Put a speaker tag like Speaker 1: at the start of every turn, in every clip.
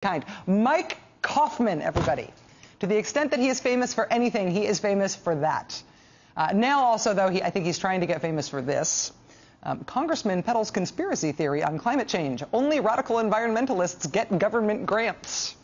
Speaker 1: kind. Mike Kaufman, everybody. To the extent that he is famous for anything, he is famous for that. Now also, though, I think he's trying to get famous for this. Congressman peddles conspiracy theory on climate change. Only radical environmentalists get government grants.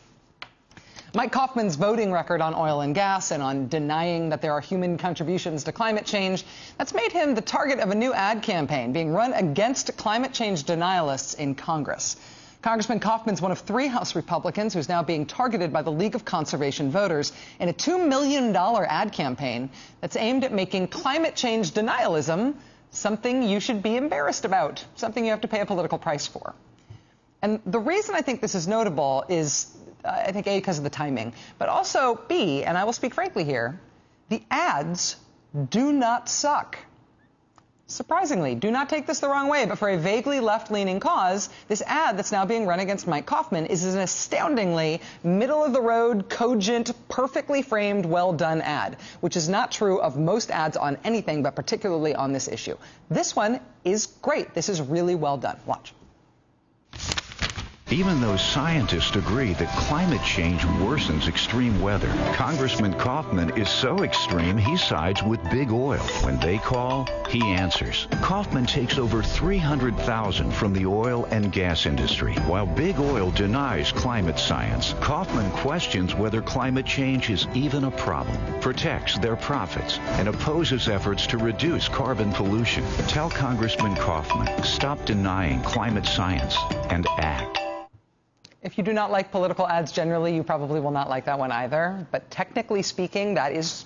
Speaker 1: Mike Kaufman's voting record on oil and gas and on denying that there are human contributions to climate change, that's made him the target of a new ad campaign being run against climate change denialists in Congress. Congressman Kaufman's one of 3 House Republicans who's now being targeted by the League of Conservation Voters in a $2 million ad campaign that's aimed at making climate change denialism something you should be embarrassed about, something you have to pay a political price for. And the reason I think this is notable is, I think, A, because of the timing, but also B, and I will speak frankly here, the ads do not suck. Surprisingly, do not take this the wrong way, but for a vaguely left-leaning cause, this ad that's now being run against Mike Kaufman is an astoundingly middle-of-the-road, cogent, perfectly framed, well-done ad, which is not true of most ads on anything, but particularly on this issue. This one is great. This is really well done. Watch.
Speaker 2: Even though scientists agree that climate change worsens extreme weather, Congressman Kaufman is so extreme he sides with big oil. When they call, he answers. Kaufman takes over $300,000 from the oil and gas industry. While big oil denies climate science, Kaufman questions whether climate change is even a problem, protects their profits, and opposes efforts to reduce carbon pollution. Tell Congressman Kaufman, stop denying climate science and act.
Speaker 1: If you do not like political ads generally, you probably will not like that one either. But technically speaking, that is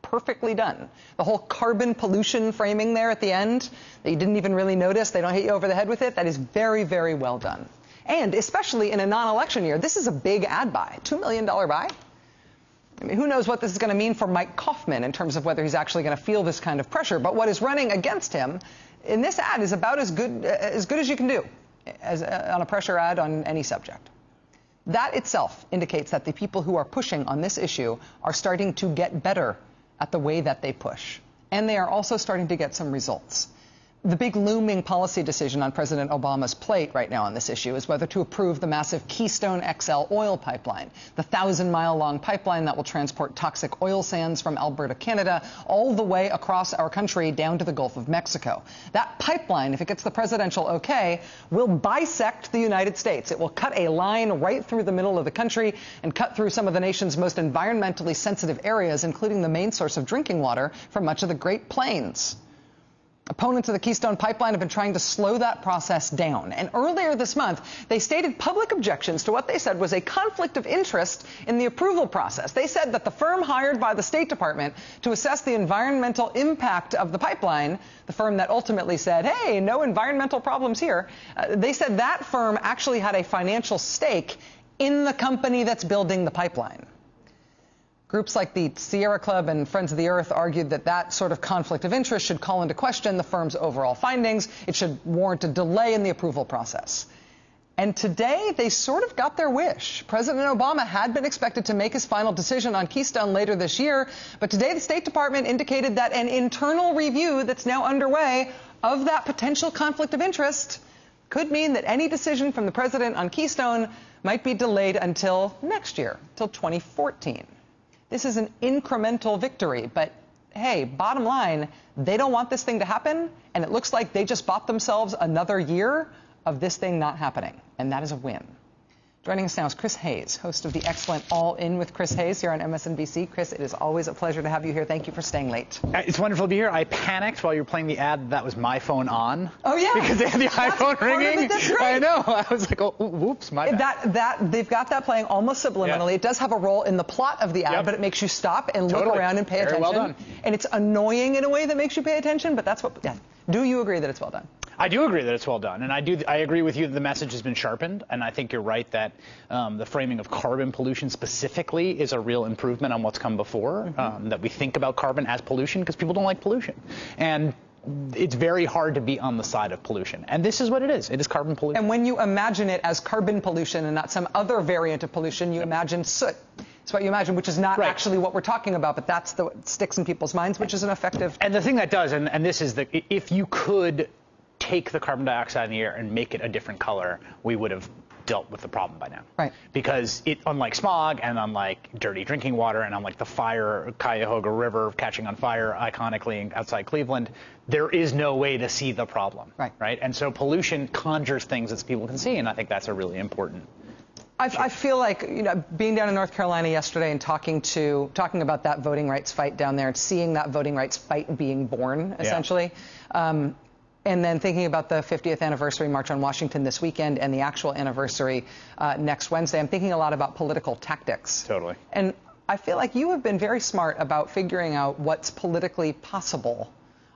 Speaker 1: perfectly done. The whole carbon pollution framing there at the end that you didn't even really notice, they don't hit you over the head with it, that is very, very well done. And especially in a non-election year, this is a big ad buy, $2 million buy. I mean, who knows what this is going to mean for Mike Kaufman in terms of whether he's actually going to feel this kind of pressure. But what is running against him in this ad is about as good as you can do on a pressure ad on any subject. That itself indicates that the people who are pushing on this issue are starting to get better at the way that they push. And they are also starting to get some results. The big looming policy decision on President Obama's plate right now on this issue is whether to approve the massive Keystone XL oil pipeline, the 1,000-mile-long pipeline that will transport toxic oil sands from Alberta, Canada, all the way across our country down to the Gulf of Mexico. That pipeline, if it gets the presidential okay, will bisect the United States. It will cut a line right through the middle of the country and cut through some of the nation's most environmentally sensitive areas, including the main source of drinking water for much of the Great Plains. Opponents of the Keystone Pipeline have been trying to slow that process down. And earlier this month, they stated public objections to what they said was a conflict of interest in the approval process. They said that the firm hired by the State Department to assess the environmental impact of the pipeline, the firm that ultimately said, hey, no environmental problems here, they said that firm actually had a financial stake in the company that's building the pipeline. Groups like the Sierra Club and Friends of the Earth argued that that sort of conflict of interest should call into question the firm's overall findings. It should warrant a delay in the approval process. And today, they sort of got their wish. President Obama had been expected to make his final decision on Keystone later this year, but today the State Department indicated that an internal review that's now underway of that potential conflict of interest could mean that any decision from the president on Keystone might be delayed until next year, till 2014. This is an incremental victory, but hey, bottom line, they don't want this thing to happen, and it looks like they just bought themselves another year of this thing not happening, and that is a win. Joining us now is Chris Hayes, host of the excellent All In with Chris Hayes here on MSNBC. Chris, it is always a pleasure to have you here. Thank you for staying late.
Speaker 3: It's wonderful to be here. I panicked while you were playing the ad that was my phone on.
Speaker 1: Oh, yeah.
Speaker 3: Because they had the iPhone ringing.
Speaker 1: That's great.
Speaker 3: I know. I was like, oh, whoops, my bad.
Speaker 1: They've got that playing almost subliminally.
Speaker 3: Yeah.
Speaker 1: It does have a role in the plot of the ad, but it makes you stop and look around and pay attention.
Speaker 3: Very well done.
Speaker 1: And it's annoying in a way that makes you pay attention, but that's what, yeah. Do you agree that it's well done?
Speaker 3: I do agree that it's well done, and I agree with you that the message has been sharpened, and I think you're right that the framing of carbon pollution specifically is a real improvement on what's come before, that we think about carbon as pollution because people don't like pollution. And it's very hard to be on the side of pollution. And this is what it is. It is carbon pollution.
Speaker 1: And when you imagine it as carbon pollution and not some other variant of pollution, you imagine soot. It's what you imagine, which is not actually what we're talking about, but that's what sticks in people's minds, which is an effective...
Speaker 3: And the thing that does, and this is if you could take the carbon dioxide in the air and make it a different color, we would have dealt with the problem by now.
Speaker 1: Right.
Speaker 3: Because unlike smog and unlike dirty drinking water and unlike the fire, Cuyahoga River catching on fire iconically outside Cleveland, there is no way to see the problem. Right. And so pollution conjures things that people can see, and I think that's a really important.
Speaker 1: I feel like, being down in North Carolina yesterday and talking about that voting rights fight down there and seeing that voting rights fight being born, essentially. Yeah. And then thinking about the 50th anniversary March on Washington this weekend and the actual anniversary next Wednesday, I'm thinking a lot about political tactics.
Speaker 3: Totally.
Speaker 1: And I feel like you have been very smart about figuring out what's politically possible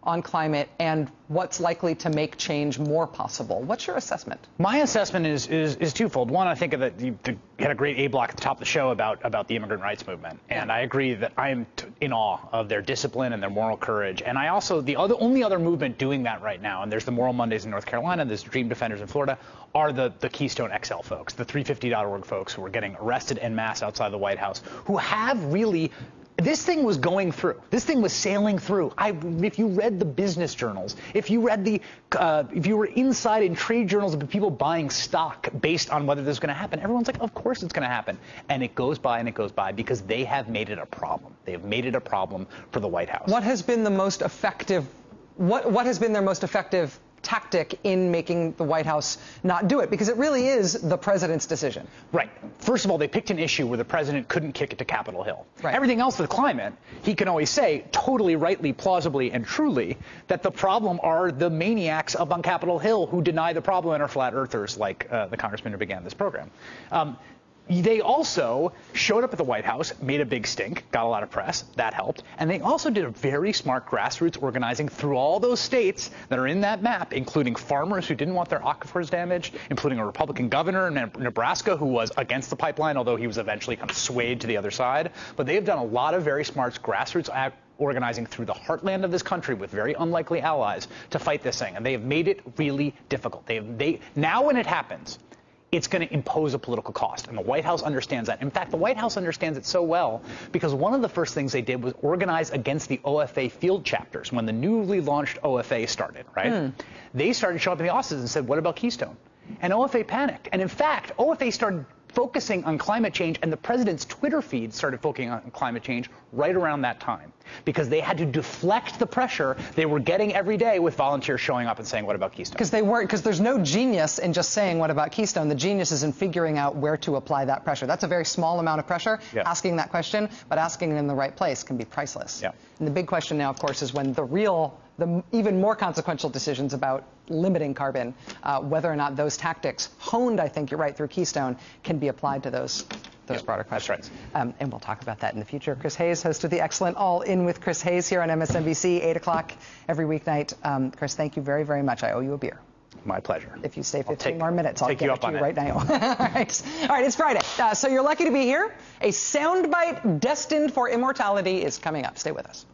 Speaker 1: on climate and what's likely to make change more possible. What's your assessment?
Speaker 3: My assessment is twofold. One, I think that you had a great A block at the top of the show about the immigrant rights movement, and I agree that I am in awe of their discipline and their moral courage. And I also, only other movement doing that right now, and there's the Moral Mondays in North Carolina, there's Dream Defenders in Florida, are the Keystone XL folks, the 350.org folks who are getting arrested en masse outside the White House, who have really. This thing was going through. This thing was sailing through. If you read the business journals, if you read if you were inside in trade journals of people buying stock based on whether this is going to happen, everyone's like, of course it's going to happen. And it goes by and it goes by because they have made it a problem. They have made it a problem for the White House.
Speaker 1: What has been the most effective? What has been their most effective tactic in making the White House not do it? Because it really is the president's decision.
Speaker 3: Right. First of all, they picked an issue where the president couldn't kick it to Capitol Hill.
Speaker 1: Right.
Speaker 3: Everything else with climate, he can always say totally, rightly, plausibly, and truly that the problem are the maniacs up on Capitol Hill who deny the problem and are flat earthers like the congressman who began this program. They also showed up at the White House, made a big stink, got a lot of press. That helped. And they also did a very smart grassroots organizing through all those states that are in that map, including farmers who didn't want their aquifers damaged, including a Republican governor in Nebraska who was against the pipeline, although he was eventually kind of swayed to the other side. But they have done a lot of very smart grassroots organizing through the heartland of this country with very unlikely allies to fight this thing. And they have made it really difficult. Now when it happens, it's going to impose a political cost. And the White House understands that. In fact, the White House understands it so well because one of the first things they did was organize against the OFA field chapters when the newly launched OFA started, right? They started showing up in the offices and said, what about Keystone? And OFA panicked. And in fact, OFA started focusing on climate change, and the president's Twitter feed started focusing on climate change right around that time because they had to deflect the pressure they were getting every day with volunteers showing up and saying, what about Keystone?
Speaker 1: Because there's no genius in just saying, what about Keystone? The genius is in figuring out where to apply that pressure. That's a very small amount of pressure, asking that question, but asking it in the right place can be priceless.
Speaker 3: Yeah.
Speaker 1: And the big question now, of course, is when the even more consequential decisions about limiting carbon, whether or not those tactics, honed, I think you're right, through Keystone, can be applied to those broader questions.
Speaker 3: That's right.
Speaker 1: And we'll talk about that in the future. Chris Hayes, host of the excellent All In with Chris Hayes here on MSNBC, 8 o'clock every weeknight. Chris, thank you very, very much. I owe you a beer.
Speaker 3: My pleasure.
Speaker 1: If you stay 15 more minutes, I'll
Speaker 3: take
Speaker 1: get
Speaker 3: you
Speaker 1: it
Speaker 3: up
Speaker 1: to
Speaker 3: on
Speaker 1: you
Speaker 3: it
Speaker 1: right now. All right, it's Friday. So you're lucky to be here. A soundbite destined for immortality is coming up. Stay with us.